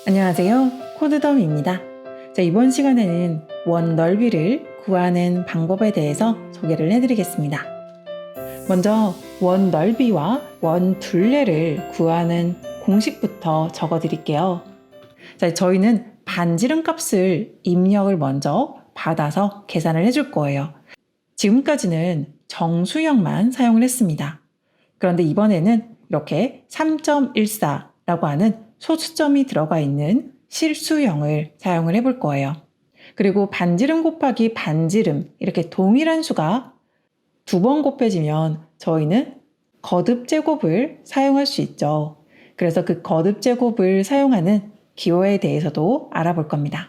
안녕하세요. 코드더미입니다. 자, 이번 시간에는 원 넓이를 구하는 방법에 대해서 소개를 해드리겠습니다. 먼저 원 넓이와 원 둘레를 구하는 공식부터 적어드릴게요. 자, 저희는 반지름 값을 입력을 먼저 받아서 계산을 해줄 거예요. 지금까지는 정수형만 사용을 했습니다. 그런데 이번에는 이렇게 3.14라고 하는 소수점이 들어가 있는 실수형을 사용을 해볼 거예요. 그리고 반지름 곱하기 반지름 이렇게 동일한 수가 두 번 곱해지면 저희는 거듭 제곱을 사용할 수 있죠. 그래서 그 거듭 제곱을 사용하는 기호에 대해서도 알아볼 겁니다.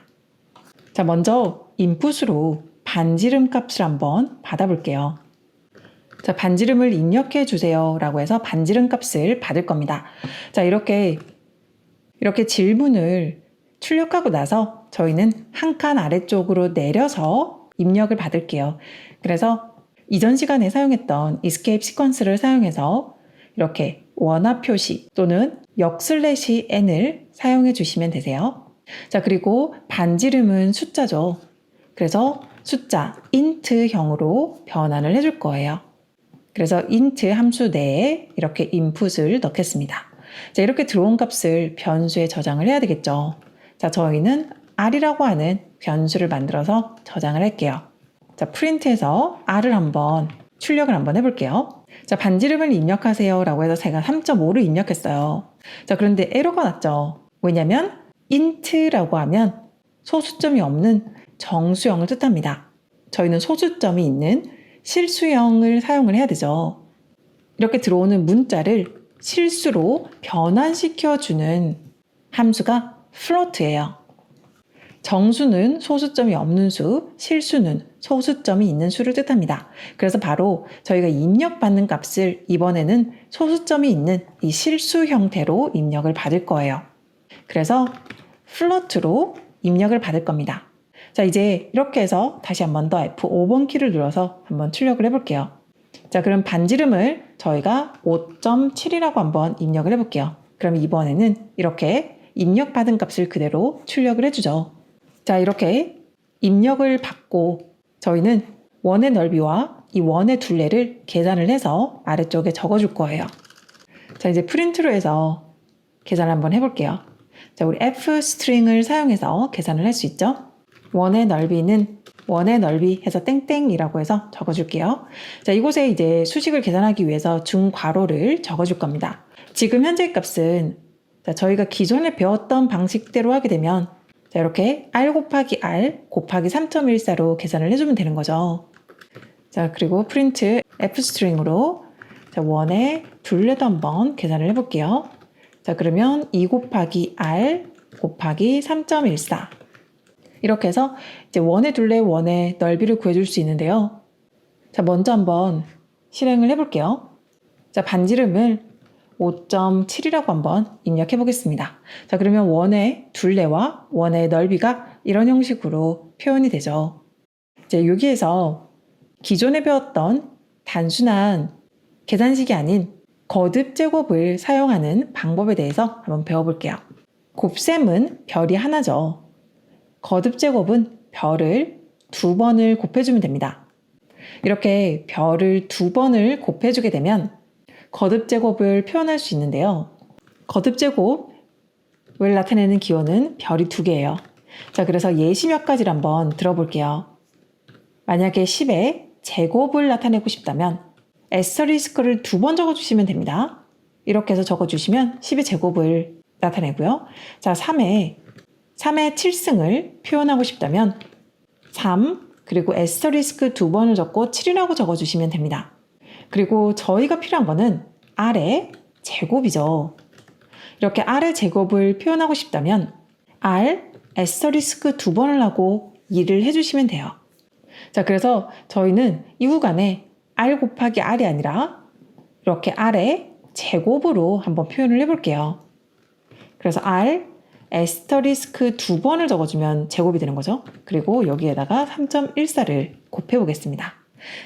자, 먼저 인풋으로 반지름 값을 한번 받아볼게요. 자, 반지름을 입력해 주세요 라고 해서 반지름 값을 받을 겁니다. 자, 이렇게 질문을 출력하고 나서 저희는 한 칸 아래쪽으로 내려서 입력을 받을게요. 그래서 이전 시간에 사용했던 escape 시퀀스를 사용해서 이렇게 원화 표시 또는 역/n을 사용해 주시면 되세요. 자, 그리고 반지름은 숫자죠. 그래서 숫자 int형으로 변환을 해줄 거예요. 그래서 int 함수 내에 이렇게 인풋을 넣겠습니다. 자, 이렇게 들어온 값을 변수에 저장을 해야 되겠죠. 자, 저희는 r이라고 하는 변수를 만들어서 저장을 할게요. 자, 프린트해서 r을 한번 출력을 한번 해볼게요. 자, 반지름을 입력하세요 라고 해서 제가 3.5를 입력했어요. 자, 그런데 에러가 났죠. 왜냐면 int라고 하면 소수점이 없는 정수형을 뜻합니다. 저희는 소수점이 있는 실수형을 사용을 해야 되죠. 이렇게 들어오는 문자를 실수로 변환시켜주는 함수가 float예요. 정수는 소수점이 없는 수, 실수는 소수점이 있는 수를 뜻합니다. 그래서 바로 저희가 입력받는 값을 이번에는 소수점이 있는 이 실수 형태로 입력을 받을 거예요. 그래서 float로 입력을 받을 겁니다. 자, 이제 이렇게 해서 다시 한 번 더 F5번 키를 눌러서 한번 출력을 해볼게요. 자, 그럼 반지름을 저희가 5.7이라고 한번 입력을 해볼게요. 그럼 이번에는 이렇게 입력받은 값을 그대로 출력을 해주죠. 자, 이렇게 입력을 받고 저희는 원의 넓이와 이 원의 둘레를 계산을 해서 아래쪽에 적어줄 거예요. 자, 이제 프린트로 해서 계산을 한번 해볼게요. 자, 우리 F 스트링을 사용해서 계산을 할 수 있죠. 원의 넓이는 원의 넓이 해서 땡땡이라고 해서 적어줄게요. 자, 이곳에 이제 수식을 계산하기 위해서 중괄호를 적어줄 겁니다. 지금 현재 값은 저희가 기존에 배웠던 방식대로 하게 되면 자, 이렇게 r 곱하기 r 곱하기 3.14로 계산을 해주면 되는 거죠. 자, 그리고 프린트 f스트링으로 원의 둘레도 한번 계산을 해볼게요. 자, 그러면 2 곱하기 r 곱하기 3.14 이렇게 해서 이제 원의 둘레 원의 넓이를 구해줄 수 있는데요. 자, 먼저 한번 실행을 해볼게요. 자, 반지름을 5.7이라고 한번 입력해 보겠습니다. 자, 그러면 원의 둘레와 원의 넓이가 이런 형식으로 표현이 되죠. 이제 여기에서 기존에 배웠던 단순한 계산식이 아닌 거듭 제곱을 사용하는 방법에 대해서 한번 배워볼게요. 곱셈은 별이 하나죠. 거듭 제곱은 별을 2번을 곱해주면 됩니다. 이렇게 별을 2번을 곱해주게 되면 거듭 제곱을 표현할 수 있는데요. 거듭 제곱을 나타내는 기호는 별이 2개예요. 자, 그래서 예시 몇 가지를 한번 들어볼게요. 만약에 10의 제곱을 나타내고 싶다면 에스터리스크를 2번 적어주시면 됩니다. 이렇게 해서 적어주시면 10의 제곱을 나타내고요. 자, 3의 7승을 표현하고 싶다면 3 그리고 에스터리스크 2번을 적고 7이라고 적어주시면 됩니다. 그리고 저희가 필요한 거는 r의 제곱이죠. 이렇게 r의 제곱을 표현하고 싶다면 r 에스터리스크 2번을 하고 2를 해주시면 돼요. 자, 그래서 저희는 이 구간에 r 곱하기 r이 아니라 이렇게 r의 제곱으로 한번 표현을 해볼게요. 그래서 r 에스터리스크 2번을 적어주면 제곱이 되는 거죠. 그리고 여기에다가 3.14를 곱해보겠습니다.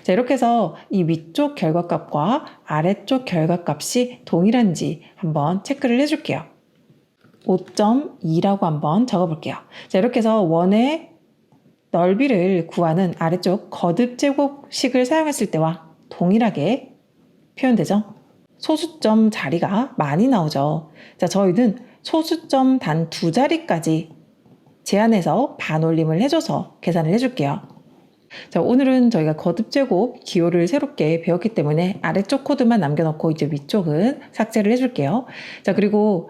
자, 이렇게 해서 이 위쪽 결과값과 아래쪽 결과값이 동일한지 한번 체크를 해줄게요. 5.2라고 한번 적어볼게요. 자, 이렇게 해서 원의 넓이를 구하는 아래쪽 거듭 제곱식을 사용했을 때와 동일하게 표현되죠. 소수점 자리가 많이 나오죠. 자, 저희는 소수점 단 2자리까지 제한해서 반올림을 해줘서 계산을 해줄게요. 자, 오늘은 저희가 거듭제곱 기호를 새롭게 배웠기 때문에 아래쪽 코드만 남겨놓고 이제 위쪽은 삭제를 해줄게요. 자, 그리고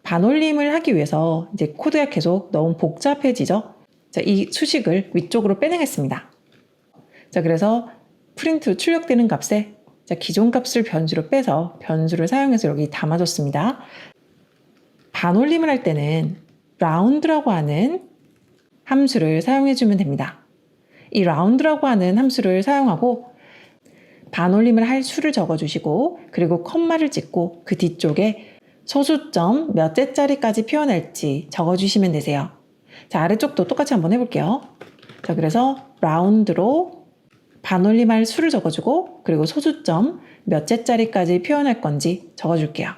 반올림을 하기 위해서 이제 코드가 계속 너무 복잡해지죠. 자, 이 수식을 위쪽으로 빼내겠습니다. 자, 그래서 프린트 출력되는 값에 자, 기존 값을 변수로 빼서 변수를 사용해서 여기 담아줬습니다. 반올림을 할 때는 라운드라고 하는 함수를 사용해주면 됩니다. 이 라운드라고 하는 함수를 사용하고 반올림을 할 수를 적어주시고 그리고 컴마를 찍고 그 뒤쪽에 소수점 몇째 자리까지 표현할지 적어주시면 되세요. 자, 아래쪽도 똑같이 한번 해볼게요. 자, 그래서 라운드로 반올림할 수를 적어주고 그리고 소수점 몇째 자리까지 표현할 건지 적어줄게요.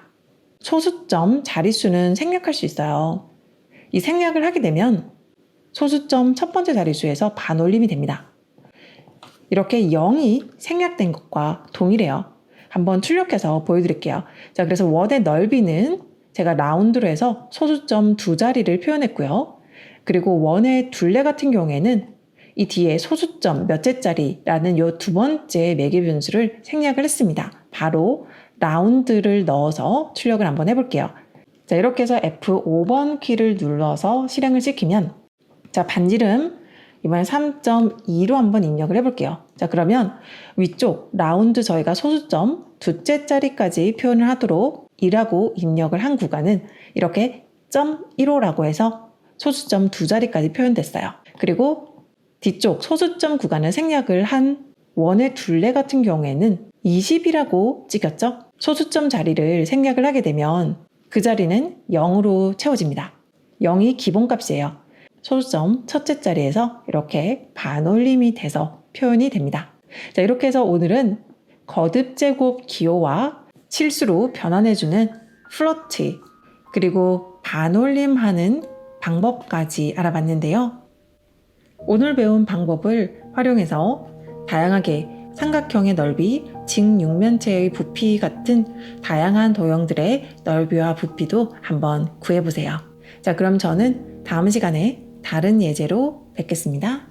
소수점 자릿수는 생략할 수 있어요. 이 생략을 하게 되면 소수점 첫 번째 자릿수에서 반올림이 됩니다. 이렇게 0이 생략된 것과 동일해요. 한번 출력해서 보여드릴게요. 자, 그래서 원의 넓이는 제가 라운드로 해서 소수점 2자리를 표현했고요. 그리고 원의 둘레 같은 경우에는 이 뒤에 소수점 몇째 자리라는 이 두 번째 매개 변수를 생략을 했습니다. 바로 라운드를 넣어서 출력을 한번 해볼게요. 자, 이렇게 해서 F5번 키를 눌러서 실행을 시키면 자, 반지름 이번엔 3.2로 한번 입력을 해볼게요. 자, 그러면 위쪽 라운드 저희가 소수점 두째 자리까지 표현을 하도록 2라고 입력을 한 구간은 이렇게 0.15라고 해서 소수점 2자리까지 표현됐어요. 그리고 뒤쪽 소수점 구간을 생략을 한 원의 둘레 같은 경우에는 20이라고 찍혔죠? 소수점 자리를 생략을 하게 되면 그 자리는 0으로 채워집니다. 0이 기본값이에요. 소수점 첫째 자리에서 이렇게 반올림이 돼서 표현이 됩니다. 자, 이렇게 해서 오늘은 거듭제곱 기호와 실수로 변환해주는 플로트 그리고 반올림하는 방법까지 알아봤는데요. 오늘 배운 방법을 활용해서 다양하게 삼각형의 넓이, 직육면체의 부피 같은 다양한 도형들의 넓이와 부피도 한번 구해보세요. 자, 그럼 저는 다음 시간에 다른 예제로 뵙겠습니다.